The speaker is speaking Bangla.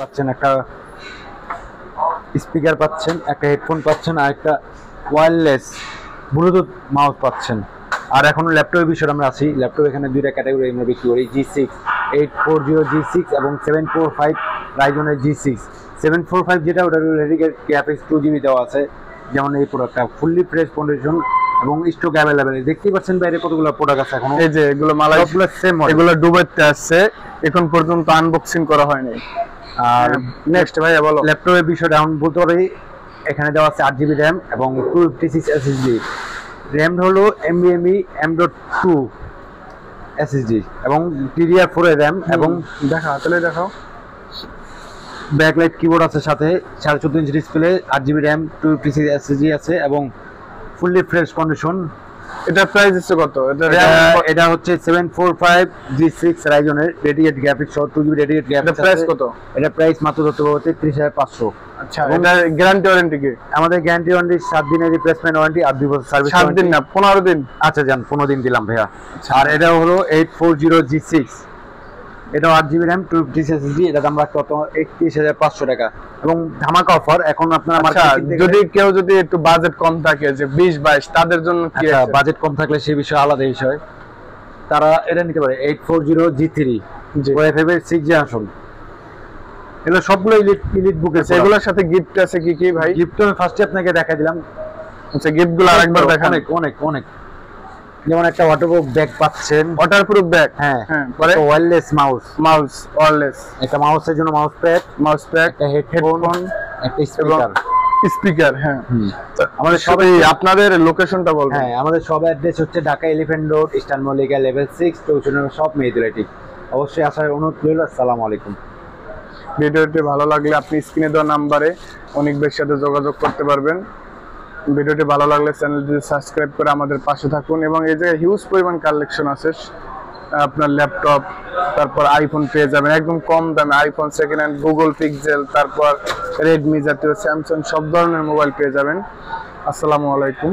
পাচ্ছেন, একটা স্পিকার পাচ্ছেন, একটা হেডফোন পাচ্ছেন, আর একটা ওয়্যারলেস ব্লুটুথ মাউস পাচ্ছেন। আর এখন ল্যাপটপের বিষয়ে আমরা আছি। ল্যাপটপ এখানে দুইটা ক্যাটাগরি আমরা বিক্রি করি, G6 840 G6 এবং 745 রাইজনের G6। 745 যেটা, ওটা ডেডিকেটেড গ্রাফিক্স 2GB দেওয়া আছে। যেমন এই প্রোডাক্টটা ফুললি ফ্রেশ কন্ডিশন এবং স্টক অ্যাভেলেবেল। দেখতেই পাচ্ছেন বাইরে কতগুলো প্রোডাক্ট আছে এখন। এই যে এগুলো মালাইগুলো সেম, এগুলো দুবাইতে আসছে, এখন পর্যন্ত আনবক্সিং করা হয়নি। আর নেক্সট ভাই বলো, ল্যাপটপের বিষয়টা এখন বলতে পারি। এখানে দেওয়া আছে 8GB র্যাম এবং 256 SSD। র্যাম হলো NVMe M.2 SSD এবং DDR4 এর র্যাম এবং দেখাও ব্যাকলাইট কিবোর্ড আছে, সাথে 14.5 inch display, 8GB RAM, 256 SSD আছে এবং ফুললি ফ্রেশ কন্ডিশন। এটা প্রাইস হচ্ছে কত? এটা হচ্ছে 745 G6 রাইজনের ডেডিকেটেড গ্রাফিক্স সহ 2GB ডেডিকেটেড গ্রাফিক্স। প্রাইস কত? এটা প্রাইস মাত্র ধরতে পারবে 33,500। আচ্ছা, এটা গ্যারান্টি ওয়ারেন্টি কি? আমাদের গ্যারান্টি ওয়ারেন্টি 7 দিনের রিপ্লেসমেন্ট ওয়ারেন্টি আর 2 বছর সার্ভিস। 7 দিন না 15 দিন? আচ্ছা যান, 15 দিন দিলাম ভাইয়া। আর এটা হলো 840 G6, এটা 8GB র্যাম, 256 SSD। এটা দাম রাখতে কত? 31,500 টাকা এবং ধামাকা অফার। এখন আপনারা যদি কেউ যদি একটু বাজেট কম থাকে, যে 20-22, তাদের জন্য কি আছে? বাজেট কম থাকলে সেই বিষয় আলাদা বিষয়, তারা এটা নিতে পারে। 840 G3 ওএফএফ এর 6 জেনারেশন। এগুলো সবগুলো ইলিট বুক আছে। এগুলোর সাথে গিফট আছে কি কি ভাই? গিফট আমি ফার্স্টে আপনাকে দেখাই দিলাম। আচ্ছা, গিফটগুলো আরেকবার দেখান। অনেক অনেক অনেক, যেমন একটা ওয়াটারপ্রুফ ব্যাগ পাচ্ছেন। Waterproof bag? হ্যাঁ। পরে ওয়্যারলেস মাউস, ওয়্যারলেস, একটা মাউসের জন্য মাউস প্যাড, একটা হেডফোন, একটা স্পিকার। হ্যাঁ, আমাদের সবাই। আপনাদের লোকেশনটা বলবেন? হ্যাঁ, আমাদের সব অ্যাড্রেস হচ্ছে Dhaka elephant road, eastern Mallika level 6, টিউশনের সব মেয়েদুলাটি। অবশ্যই আসার অনুরোধ রইল। আসসালামু আলাইকুম। ভিডিওটি ভালো লাগলে আপনি স্ক্রিনে দেওয়া নাম্বারে অনেকের সাথে যোগাযোগ করতে পারবেন। ভিডিওটি ভালো লাগলে চ্যানেলটি সাবস্ক্রাইব করে আমাদের পাশে থাকুন। এবং এই জায়গায় হিউজ পরিমাণ কালেকশন আছে। আপনার ল্যাপটপ, তারপর আইফোন পেয়ে যাবেন একদম কম দামে। IPhone second hand, Google pixel, তারপর রেডমি জাতীয়, স্যামসাং, সব ধরনের মোবাইল পেয়ে যাবেন। আসসালামু আলাইকুম।